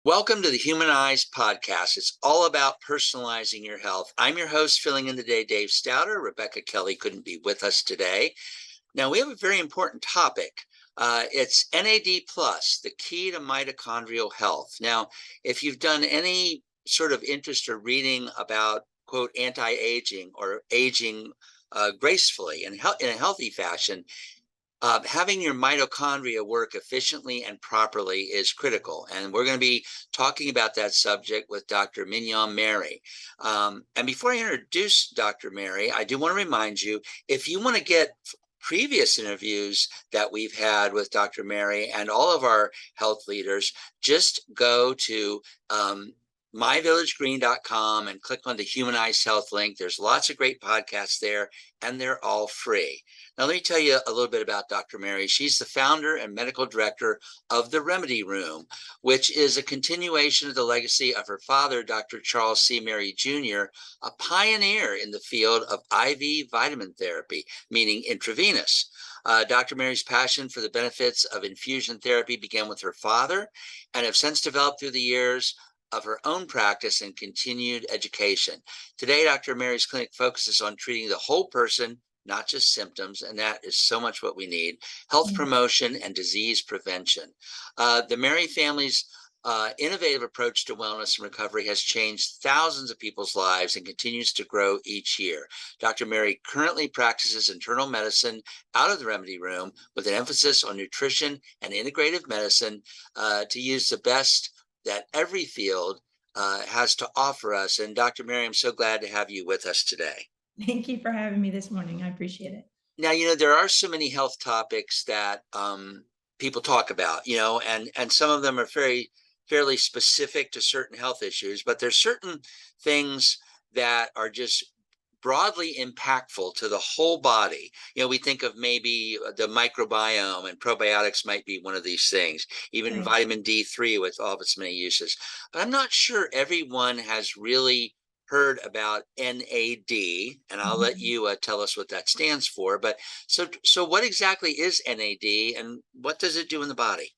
Welcome to the Humanized podcast. It's all about personalizing your health. I'm your host, filling in today, Dave Stouter. Rebecca Kelly couldn't be with us today. Now, we have a very important topic. It's NAD+, the key to mitochondrial health. Now, if you've done any sort of interest or reading about, quote, anti-aging or aging gracefully and in a healthy fashion, having your mitochondria work efficiently and properly is critical. And we're going to be talking about that subject with Dr. Mignonne Mary. And before I introduce Dr. Mary, I do want to remind you, if you want to get previous interviews that we've had with Dr. Mary and all of our health leaders, just go to myvillagegreen.com and click on the Humanized Health link. There's lots of great podcasts there, and they're all free. Now, let me tell you a little bit about Dr. Mary. She's the founder and medical director of the Remedy Room, which is a continuation of the legacy of her father, Dr. Charles C. Mary Jr., a pioneer in the field of IV vitamin therapy, meaning intravenous. Dr. Mary's passion for the benefits of infusion therapy began with her father and have since developed through the years of her own practice and continued education. Today, Dr. Mary's clinic focuses on treating the whole person, not just symptoms, and that is so much what we need: health promotion and disease prevention. The Mary family's innovative approach to wellness and recovery has changed thousands of people's lives and continues to grow each year. Dr. Mary currently practices internal medicine out of the Remedy Room with an emphasis on nutrition and integrative medicine to use the best that every field has to offer us. And Dr. Mary, I'm so glad to have you with us today. Thank you for having me this morning. I appreciate it. Now, there are so many health topics that people talk about, and some of them are fairly specific to certain health issues, but there's certain things that are just broadly impactful to the whole body. We think of maybe the microbiome, and probiotics might be one of these things, even Right. vitamin D3 with all of its many uses. But I'm not sure everyone has really heard about NAD, and I'll let you tell us what that stands for. But so what exactly is NAD, and what does it do in the body?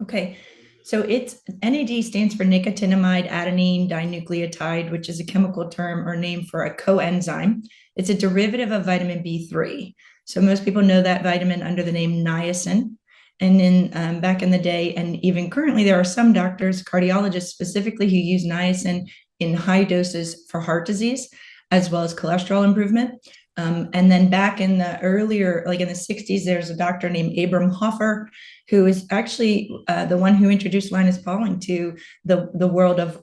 Okay. So it's NAD stands for nicotinamide adenine dinucleotide, which is a chemical term or name for a coenzyme. It's a derivative of vitamin B3. So most people know that vitamin under the name niacin. And then back in the day, and even currently, there are some doctors, cardiologists specifically, who use niacin in high doses for heart disease, as well as cholesterol improvement. And then back in the earlier, like in the 60s, there's a doctor named Abram Hoffer, who is actually the one who introduced Linus Pauling to the world of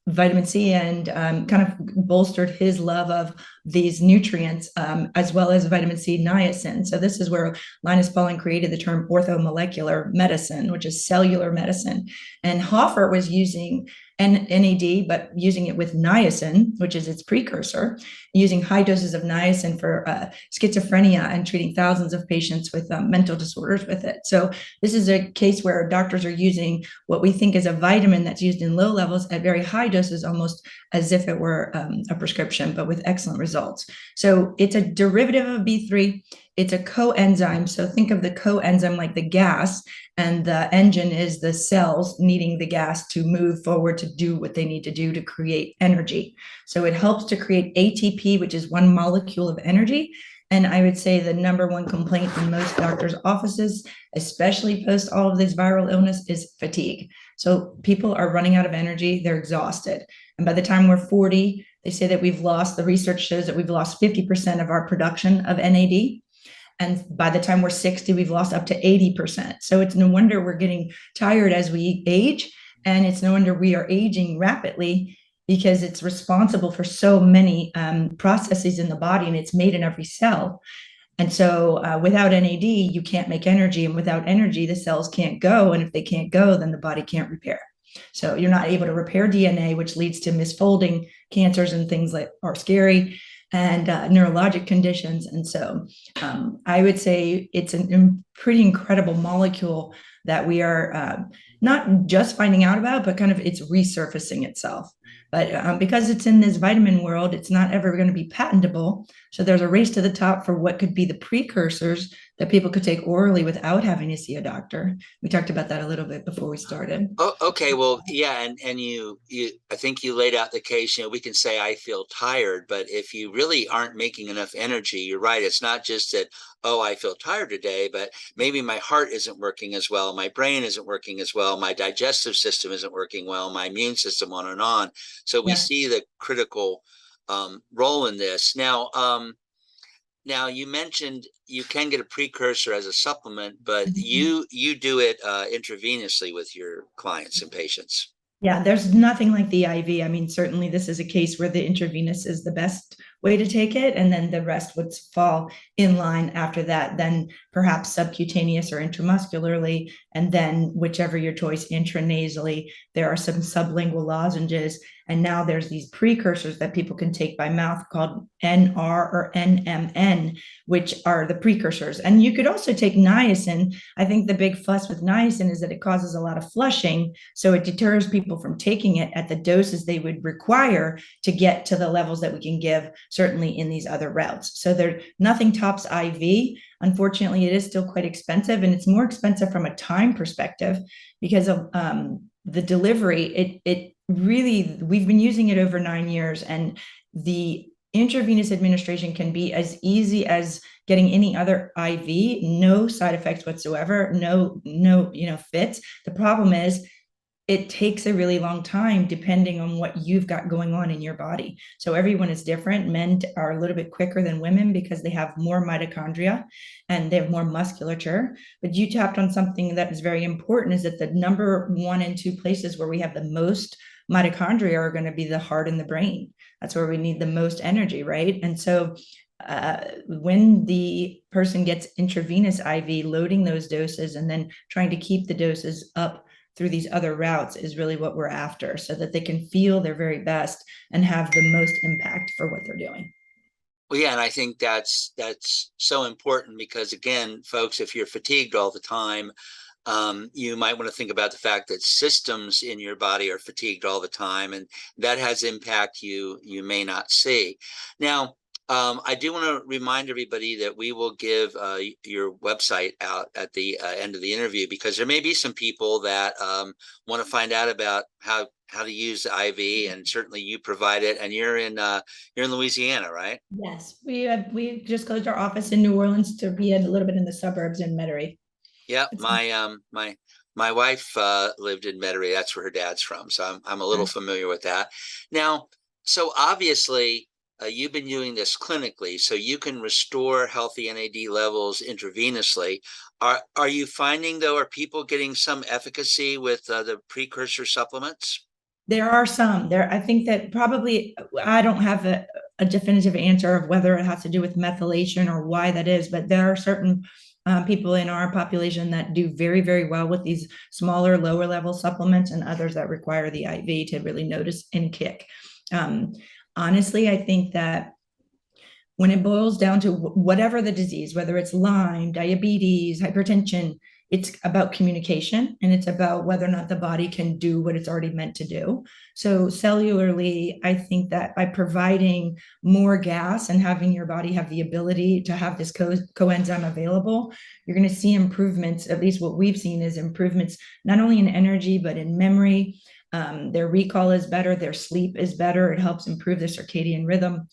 vitamin C and kind of bolstered his love of these nutrients, as well as vitamin C niacin. So this is where Linus Pauling created the term orthomolecular medicine, which is cellular medicine. And Hoffer was using NAD, but using it with niacin, which is its precursor, using high doses of niacin for schizophrenia and treating thousands of patients with mental disorders with it. So this is a case where doctors are using what we think is a vitamin that's used in low levels at very high doses, almost as if it were a prescription, but with excellent results. So it's a derivative of B3. It's a coenzyme. So think of the coenzyme like the gas, and the engine is the cells needing the gas to move forward to do what they need to do to create energy. So it helps to create ATP, which is one molecule of energy. And I would say the number one complaint in most doctors' offices, especially post all of this viral illness, is fatigue. So people are running out of energy, they're exhausted. And by the time we're 40, they say that the research shows that we've lost 50% of our production of NAD. And by the time we're 60, we've lost up to 80%. So it's no wonder we're getting tired as we age. And it's no wonder we are aging rapidly, because it's responsible for so many processes in the body, and it's made in every cell. And so without NAD, you can't make energy. And without energy, the cells can't go. And if they can't go, then the body can't repair. So you're not able to repair DNA, which leads to misfolding, cancers, and things that are scary, and neurologic conditions. And so I would say it's a pretty incredible molecule that we are not just finding out about, but kind of it's resurfacing itself. But because it's in this vitamin world, it's not ever going to be patentable. So there's a race to the top for what could be the precursors that people could take orally without having to see a doctor. We talked about that a little bit before we started. Oh, okay. Well, yeah, and you I think you laid out the case. We can say I feel tired, but if you really aren't making enough energy, you're right. It's not just that, oh, I feel tired today, but maybe my heart isn't working as well, my brain isn't working as well, my digestive system isn't working well, my immune system, on and on. So we Yeah. see the critical role in this. Now you mentioned you can get a precursor as a supplement, but Mhm. you do it intravenously with your clients and patients. Yeah, there's nothing like the IV. I mean, certainly this is a case where the intravenous is the best way to take it, and then the rest would fall in line after that. Then perhaps subcutaneous or intramuscularly, and then whichever your choice, intranasally. There are some sublingual lozenges, and now there's these precursors that people can take by mouth called NR or NMN, which are the precursors. And you could also take niacin. I think the big fuss with niacin is that it causes a lot of flushing, so it deters people from taking it at the doses they would require to get to the levels that we can give, certainly in these other routes. So there, nothing tops IV. Unfortunately, it is still quite expensive, and it's more expensive from a time perspective because of the delivery. It really, we've been using it over 9 years, and the intravenous administration can be as easy as getting any other IV, no side effects whatsoever, no, fits. The problem is it takes a really long time depending on what you've got going on in your body. So everyone is different. Men are a little bit quicker than women because they have more mitochondria and they have more musculature. But you tapped on something that is very important, is that the number 1 and 2 places where we have the most mitochondria are going to be the heart and the brain. That's where we need the most energy, right? And so when the person gets intravenous IV, loading those doses and then trying to keep the doses up through these other routes is really what we're after, so that they can feel their very best and have the most impact for what they're doing. Well, yeah, and I think that's so important because, again, folks, if you're fatigued all the time, you might want to think about the fact that systems in your body are fatigued all the time, and that has impact you may not see. Now, I do want to remind everybody that we will give your website out at the end of the interview, because there may be some people that want to find out about how to use the IV, and certainly you provide it. And you're in Louisiana, right? Yes, we just closed our office in New Orleans to be a little bit in the suburbs in Metairie. Yeah, It's my wife lived in Metairie. That's where her dad's from, so I'm a little uh, familiar with that. Now, so obviously, you've been doing this clinically, so you can restore healthy NAD levels intravenously. Are you finding, though, are people getting some efficacy with the precursor supplements? There are some there. I think that probably I don't have a definitive answer of whether it has to do with methylation or why that is, but there are certain people in our population that do very, very well with these smaller, lower level supplements, and others that require the IV to really notice and kick. Um, Honestly, I think that when it boils down to whatever the disease, whether it's Lyme, diabetes, hypertension, it's about communication, and it's about whether or not the body can do what it's already meant to do. So cellularly, I think that by providing more gas and having your body have the ability to have this coenzyme available, you're going to see improvements. At least what we've seen is improvements not only in energy, but in memory. Their recall is better, their sleep is better. It helps improve their circadian rhythm.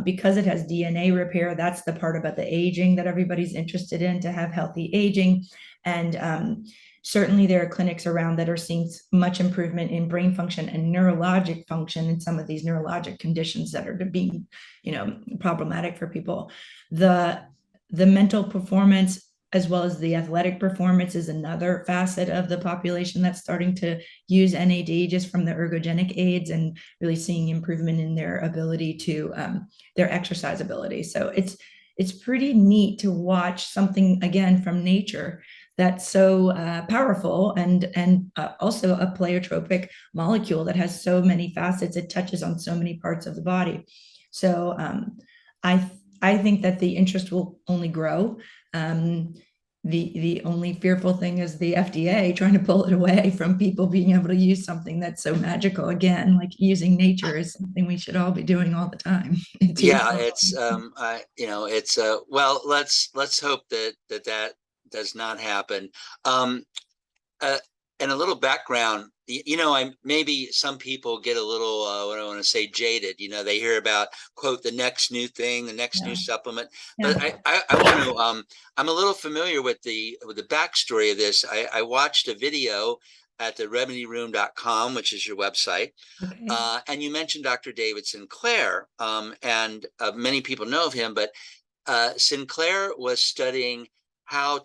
Because it has DNA repair, that's the part about the aging that everybody's interested in, to have healthy aging. And certainly there are clinics around that are seeing much improvement in brain function and neurologic function in some of these neurologic conditions that are being, problematic for people. The mental performance as well as the athletic performance is another facet of the population that's starting to use NAD, just from the ergogenic aids, and really seeing improvement in their ability to their exercise ability. So it's pretty neat to watch something, again, from nature that's so powerful, and also a pleiotropic molecule that has so many facets. It touches on so many parts of the body. So I think that the interest will only grow. Um, The only fearful thing is the FDA trying to pull it away from people being able to use something that's so magical. Again, like using nature is something we should all be doing all the time. Yeah, it's it's well, let's hope that does not happen. Um, uh, and a little background, I maybe some people get a little what I want to say jaded. They hear about quote the next new thing, the next new Yeah. supplement. But Yeah. I want to I'm a little familiar with the backstory of this. I watched a video at the remedyroom.com, which is your website. Okay. And you mentioned Dr. David Sinclair, and many people know of him, but Sinclair was studying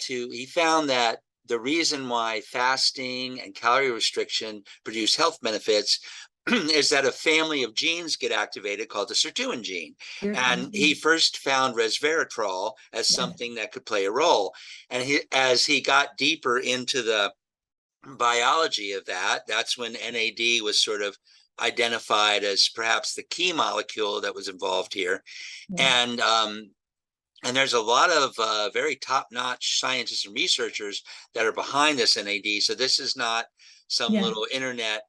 he found that the reason why fasting and calorie restriction produce health benefits is that a family of genes get activated called the sirtuin gene. And he first found resveratrol as Yes. something that could play a role. And as he got deeper into the biology of that's when NAD was sort of identified as perhaps the key molecule that was involved here. Yeah. And there's a lot of very top-notch scientists and researchers that are behind this NAD. So this is not some Yeah. little internet,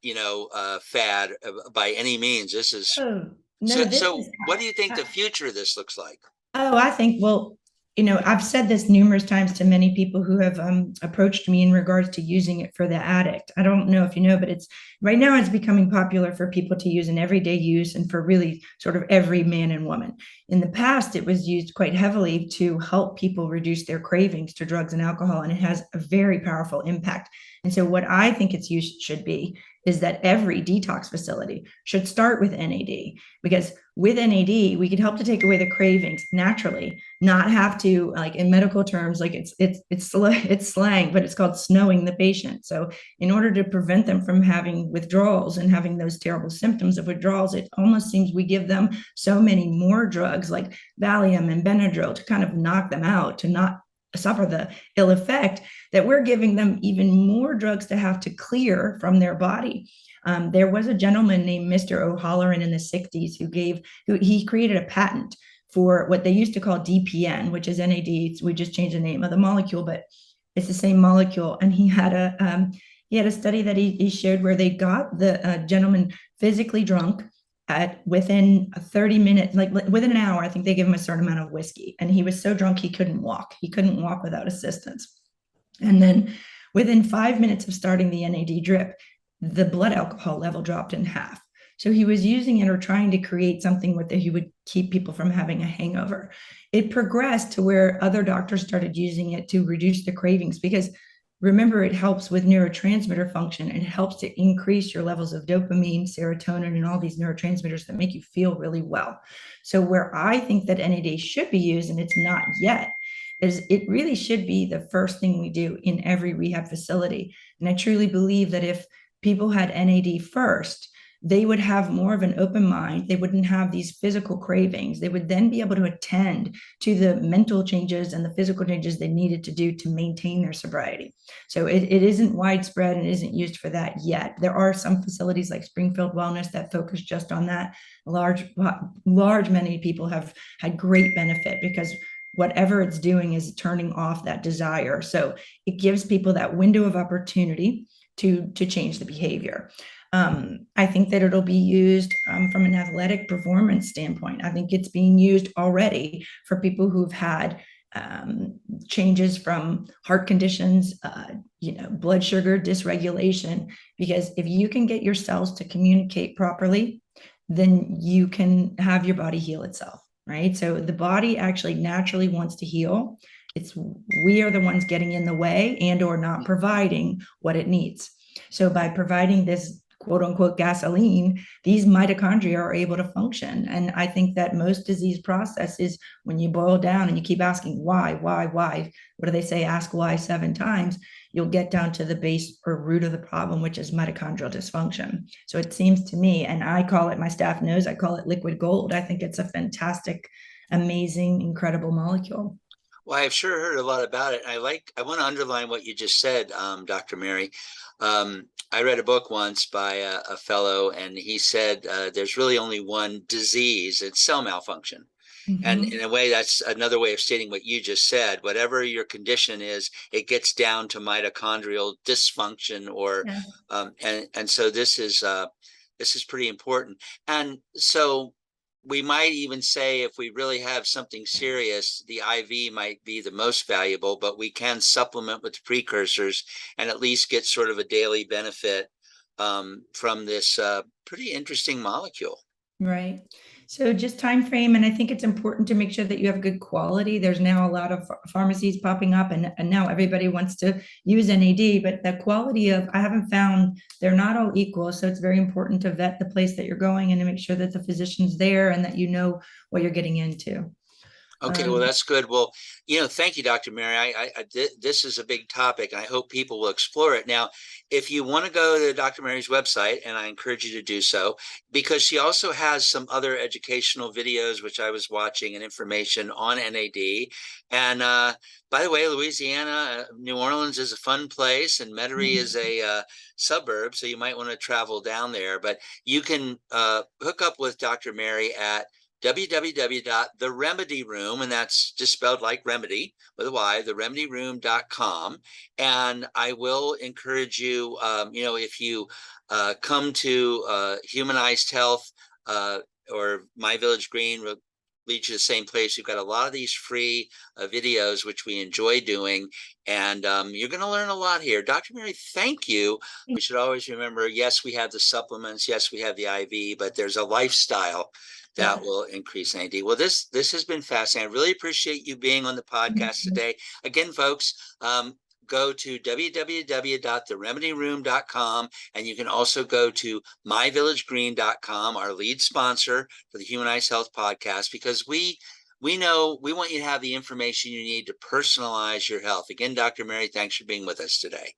fad by any means. This is Oh, no, so. this So, is, what do you think I, the future of this looks like? oh, I think, well, I've said this numerous times to many people who have approached me in regards to using it for the addict. I don't know if you know, but it's right now it's becoming popular for people to use in everyday use and for really sort of every man and woman. In the past, it was used quite heavily to help people reduce their cravings to drugs and alcohol, and it has a very powerful impact. And so, what I think its use should be is that every detox facility should start with NAD, because with NAD, we can help to take away the cravings naturally, not have to, like in medical terms, like it's slang, but it's called snowing the patient. So in order to prevent them from having withdrawals and having those terrible symptoms of withdrawals, it almost seems we give them so many more drugs like Valium and Benadryl to kind of knock them out, to not suffer the ill effect, that we're giving them even more drugs to have to clear from their body. There was a gentleman named Mr. O'Halloran in the 60s who he created a patent for what they used to call DPN, which is NAD. We just changed the name of the molecule, but it's the same molecule. And he had a study that he shared where they got the gentleman physically drunk at within 30 minutes, like within an hour. I think they gave him a certain amount of whiskey, and he was so drunk he couldn't walk. He couldn't walk without assistance. And then within 5 minutes of starting the NAD drip, the blood alcohol level dropped in half. So he was using it or trying to create something with that he would keep people from having a hangover. It progressed to where other doctors started using it to reduce the cravings, because remember, it helps with neurotransmitter function, and it helps to increase your levels of dopamine, serotonin, and all these neurotransmitters that make you feel really well. So where I think that NAD should be used, and it's not yet, is it really should be the first thing we do in every rehab facility. And I truly believe that if people had NAD first, they would have more of an open mind. They wouldn't have these physical cravings. They would then be able to attend to the mental changes and the physical changes they needed to do to maintain their sobriety. So it isn't widespread and isn't used for that yet. There are some facilities like Springfield Wellness that focus just on that. Large many people have had great benefit, because whatever it's doing is turning off that desire. So it gives people that window of opportunity to change the behavior. I think that it'll be used from an athletic performance standpoint. I think it's being used already for people who've had changes from heart conditions, blood sugar dysregulation, because if you can get your cells to communicate properly, then you can have your body heal itself, right? So the body actually naturally wants to heal. We are the ones getting in the way and or not providing what it needs. So by providing this quote unquote gasoline, these mitochondria are able to function. And I think that most disease processes, when you boil down and you keep asking why, what do they say? Ask why 7 times, you'll get down to the base or root of the problem, which is mitochondrial dysfunction. So it seems to me, and I call it, my staff knows, I call it liquid gold. I think it's a fantastic, amazing, incredible molecule. Well, I've sure heard a lot about it. I want to underline what you just said, Dr. Mary. I read a book once by a fellow, and he said there's really only one disease, it's cell malfunction. And Mhm. in a way, that's another way of stating what you just said. Whatever your condition is, it gets down to mitochondrial dysfunction, or Yes. and so this is pretty important. And so we might even say, if we really have something serious, the IV might be the most valuable, but we can supplement with the precursors and at least get sort of a daily benefit from this pretty interesting molecule. Right. So just time frame, and I think it's important to make sure that you have good quality. There's now a lot of pharmacies popping up, and now everybody wants to use NAD, but the quality of, I haven't found, they're not all equal. So it's very important to vet the place that you're going and to make sure that the physician's there and that you know what you're getting into. Okay, well, that's good. Well, thank you, Dr. Mary. This is a big topic, and I hope people will explore it. Now, if you want to go to Dr. Mary's website, and I encourage you to do so, because she also has some other educational videos, which I was watching, and information on NAD. And by the way, Louisiana, New Orleans is a fun place, and Metairie is a suburb, so you might want to travel down there. But you can hook up with Dr. Mary at www.theremedyroom, and that's just spelled like remedy with a Y, theremedyroom.com. And I will encourage you, if you come to Humanized Health or My Village Green, will lead you to the same place. You've got a lot of these free videos, which we enjoy doing, and you're going to learn a lot here. Dr. Mary, thank you. We should always remember, yes, we have the supplements, yes, we have the IV, but there's a lifestyle that Yeah. will increase NAD. Well, this has been fascinating. I really appreciate you being on the podcast today. Again, folks, go to www.theremedyroom.com, and you can also go to myvillagegreen.com, our lead sponsor for the Humanized Health podcast, because we know we want you to have the information you need to personalize your health. Again, Dr. Mary, thanks for being with us today.